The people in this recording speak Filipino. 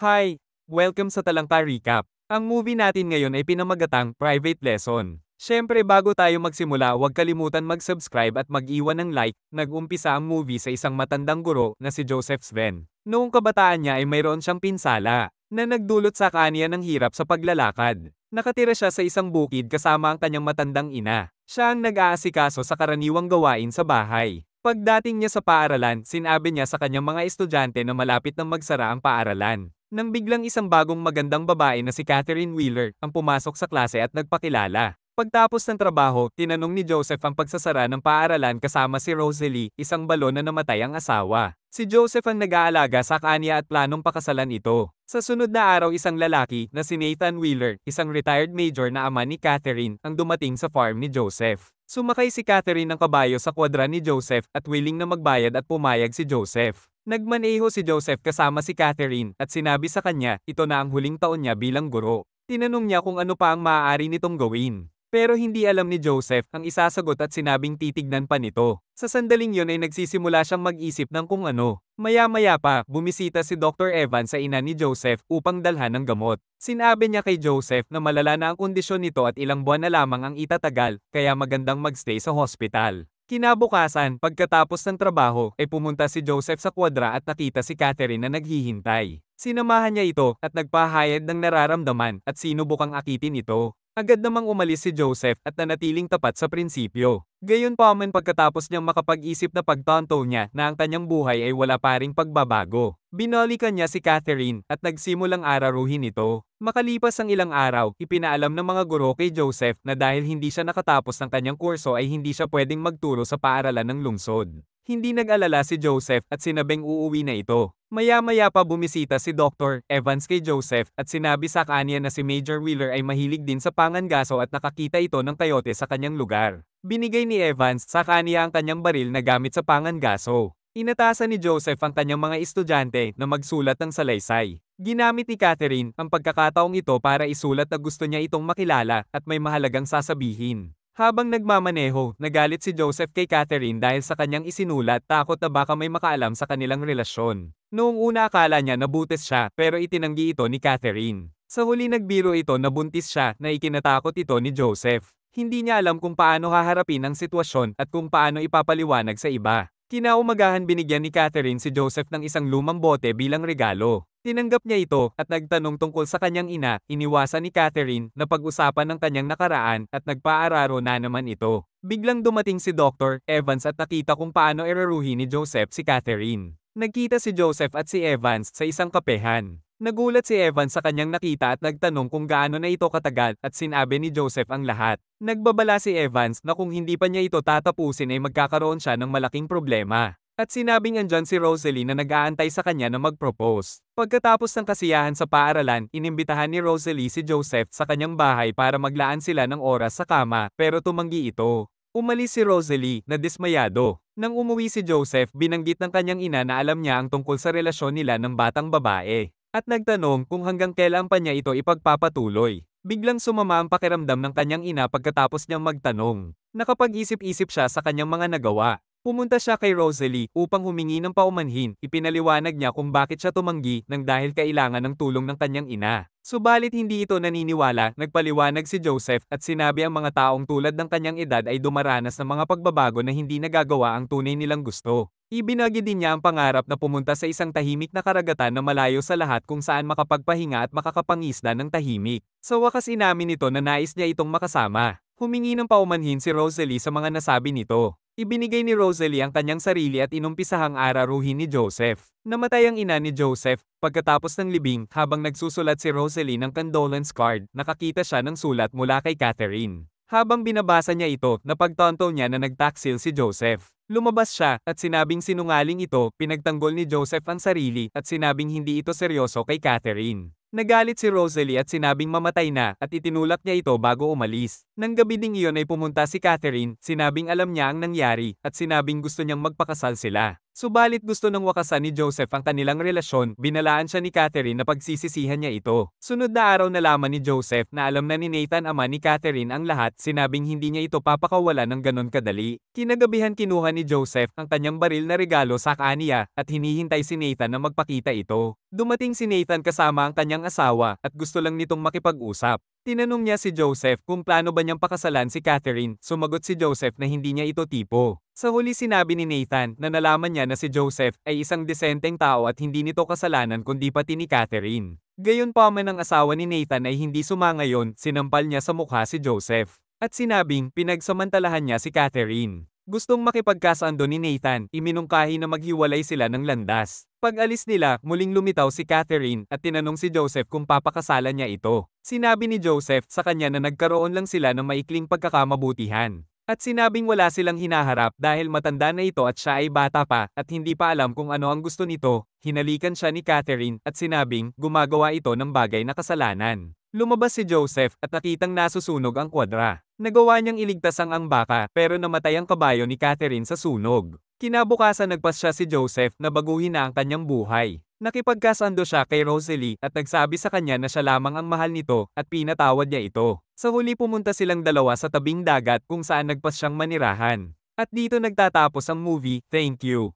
Hi! Welcome sa Talangka Recap. Ang movie natin ngayon ay pinamagatang Private Lesson. Siyempre bago tayo magsimula huwag kalimutan mag-subscribe at mag-iwan ng like. Nag-umpisa ang movie sa isang matandang guro na si Joseph Sven. Noong kabataan niya ay mayroon siyang pinsala na nagdulot sa kanya ng hirap sa paglalakad. Nakatira siya sa isang bukid kasama ang kanyang matandang ina. Siya ang nag-aasikaso sa karaniwang gawain sa bahay. Pagdating niya sa paaralan, sinabi niya sa kanyang mga estudyante na malapit nang magsara ang paaralan. Nang biglang isang bagong magandang babae na si Catherine Wheeler ang pumasok sa klase at nagpakilala. Pagtapos ng trabaho, tinanong ni Joseph ang pagsasara ng paaralan kasama si Rosalie, isang balon na namatay ang asawa. Si Joseph ang nag-aalaga sa kanya at planong pakasalan ito. Sa sunod na araw isang lalaki na si Nathan Wheeler, isang retired major na ama ni Catherine, ang dumating sa farm ni Joseph. Sumakay si Catherine ng kabayo sa kwadra ni Joseph at willing na magbayad at pumayag si Joseph. Nagmaneho si Joseph kasama si Catherine at sinabi sa kanya, ito na ang huling taon niya bilang guro. Tinanong niya kung ano pa ang maaari nitong gawin. Pero hindi alam ni Joseph ang isasagot at sinabing titignan pa nito. Sa sandaling yon ay nagsisimula siyang mag-isip ng kung ano. Maya-maya pa, bumisita si Dr. Evans sa ina ni Joseph upang dalhan ng gamot. Sinabi niya kay Joseph na malala na ang kondisyon nito at ilang buwan na lamang ang itatagal, kaya magandang magstay sa hospital. Kinabukasan, pagkatapos ng trabaho, ay pumunta si Joseph sa kwadra at nakita si Catherine na naghihintay. Sinamahan niya ito at nagpahayag ng nararamdaman at sinubukang akitin ito. Agad namang umalis si Joseph at nanatiling tapat sa prinsipyo. Gayunpaman pagkatapos niyang makapag-isip na pagtanto niya na ang kanyang buhay ay wala pa ring pagbabago. Binalikan niya si Catherine at nagsimulang araruhin ito. Makalipas ang ilang araw, ipinaalam ng mga guro kay Joseph na dahil hindi siya nakatapos ng kanyang kurso ay hindi siya pwedeng magturo sa paaralan ng lungsod. Hindi nag-alala si Joseph at sinabing uuwi na ito. Maya-maya pa bumisita si Dr. Evans kay Joseph at sinabi sa kanya na si Major Wheeler ay mahilig din sa pangangaso at nakakita ito ng coyote sa kanyang lugar. Binigay ni Evans sa kanya ang kanyang baril na gamit sa pangangaso. Inatasan ni Joseph ang kanyang mga estudyante na magsulat ng salaysay. Ginamit ni Catherine ang pagkakataong ito para isulat na gusto niya itong makilala at may mahalagang sasabihin. Habang nagmamaneho, nagalit si Joseph kay Catherine dahil sa kanyang isinulat takot na baka may makaalam sa kanilang relasyon. Noong una akala niya nabuntis siya pero itinanggi ito ni Catherine. Sa huli nagbiro ito na buntis siya na ikinatakot ito ni Joseph. Hindi niya alam kung paano haharapin ang sitwasyon at kung paano ipapaliwanag sa iba. Kinaumagahan binigyan ni Catherine si Joseph ng isang lumang bote bilang regalo. Tinanggap niya ito at nagtanong tungkol sa kanyang ina, iniwasan ni Catherine na pag-usapan ng kanyang nakaraan at nagpaararo na naman ito. Biglang dumating si Dr. Evans at nakita kung paano iraruhin ni Joseph si Catherine. Nagkita si Joseph at si Evans sa isang kapehan. Nagulat si Evans sa kanyang nakita at nagtanong kung gaano na ito katagal at sinabi ni Joseph ang lahat. Nagbabala si Evans na kung hindi pa niya ito tatapusin ay magkakaroon siya ng malaking problema. At sinabing andyan si Rosalie na nag-aantay sa kanya na mag-propose. Pagkatapos ng kasiyahan sa paaralan, inimbitahan ni Rosalie si Joseph sa kanyang bahay para maglaan sila ng oras sa kama, pero tumanggi ito. Umalis si Rosalie, na dismayado. Nang umuwi si Joseph, binanggit ng kanyang ina na alam niya ang tungkol sa relasyon nila ng batang babae. At nagtanong kung hanggang kailan pa niya ito ipagpapatuloy. Biglang sumama ang pakiramdam ng kanyang ina pagkatapos niyang magtanong. Nakapag-isip-isip siya sa kanyang mga nagawa. Pumunta siya kay Rosalie upang humingi ng paumanhin, ipinaliwanag niya kung bakit siya tumanggi nang dahil kailangan ng tulong ng kanyang ina. Subalit hindi ito naniniwala, nagpaliwanag si Joseph at sinabi ang mga taong tulad ng kanyang edad ay dumaranas ng mga pagbabago na hindi nagagawa ang tunay nilang gusto. Ibinagi din niya ang pangarap na pumunta sa isang tahimik na karagatan na malayo sa lahat kung saan makapagpahinga at makakapangisda ng tahimik. Sa wakas inamin nito na nais niya itong makasama. Humingi ng paumanhin si Rosalie sa mga nasabi nito. Ibinigay ni Rosalie ang kanyang sarili at inumpisahang araruhin ni Joseph. Namatay ang ina ni Joseph. Pagkatapos ng libing, habang nagsusulat si Rosalie ng condolence card, nakakita siya ng sulat mula kay Catherine. Habang binabasa niya ito, napagtanto niya na nagtaksil si Joseph. Lumabas siya at sinabing sinungaling ito, pinagtanggol ni Joseph ang sarili at sinabing hindi ito seryoso kay Catherine. Nagalit si Rosalie at sinabing mamatay na at itinulak niya ito bago umalis. Nang gabi ding iyon ay pumunta si Catherine, sinabing alam niya ang nangyari at sinabing gusto niyang magpakasal sila. Subalit gusto ng wakasan ni Joseph ang kanilang relasyon, binalaan siya ni Catherine na pagsisisihan niya ito. Sunod na araw nalaman ni Joseph na alam na ni Nathan ama ni Catherine ang lahat, sinabing hindi niya ito papakawalan ng ganon kadali. Kinagabihan kinuha ni Joseph ang kanyang baril na regalo sa kaniya at hinihintay si Nathan na magpakita ito. Dumating si Nathan kasama ang kanyang asawa at gusto lang nitong makipag-usap. Tinanong niya si Joseph kung plano ba niyang pakasalan si Catherine, sumagot si Joseph na hindi niya ito tipo. Sa huli sinabi ni Nathan na nalaman niya na si Joseph ay isang desenteng tao at hindi nito kasalanan kundi pati ni Catherine. Gayunpaman ang asawa ni Nathan ay hindi sumangayon, sinampal niya sa mukha si Joseph. At sinabing pinagsamantalahan niya si Catherine. Gustong makipagkasundo ni Nathan, iminungkahi na maghiwalay sila ng landas. Pag-alis nila, muling lumitaw si Catherine at tinanong si Joseph kung papakasalan niya ito. Sinabi ni Joseph sa kanya na nagkaroon lang sila ng maikling pagkakamabutihan. At sinabing wala silang hinaharap dahil matanda na ito at siya ay bata pa at hindi pa alam kung ano ang gusto nito. Hinalikan siya ni Catherine at sinabing gumagawa ito ng bagay na kasalanan. Lumabas si Joseph at nakitang nasusunog ang kwadra. Nagawa niyang iligtas ang baka pero namatay ang kabayo ni Catherine sa sunog. Kinabukasan nagpasya si Joseph na baguhin na ang kanyang buhay. Nakipagkasundo siya kay Rosalie at nagsabi sa kanya na siya lamang ang mahal nito at pinatawad niya ito. Sa huli pumunta silang dalawa sa tabing dagat kung saan nagpasyang manirahan. At dito nagtatapos ang movie. Thank you.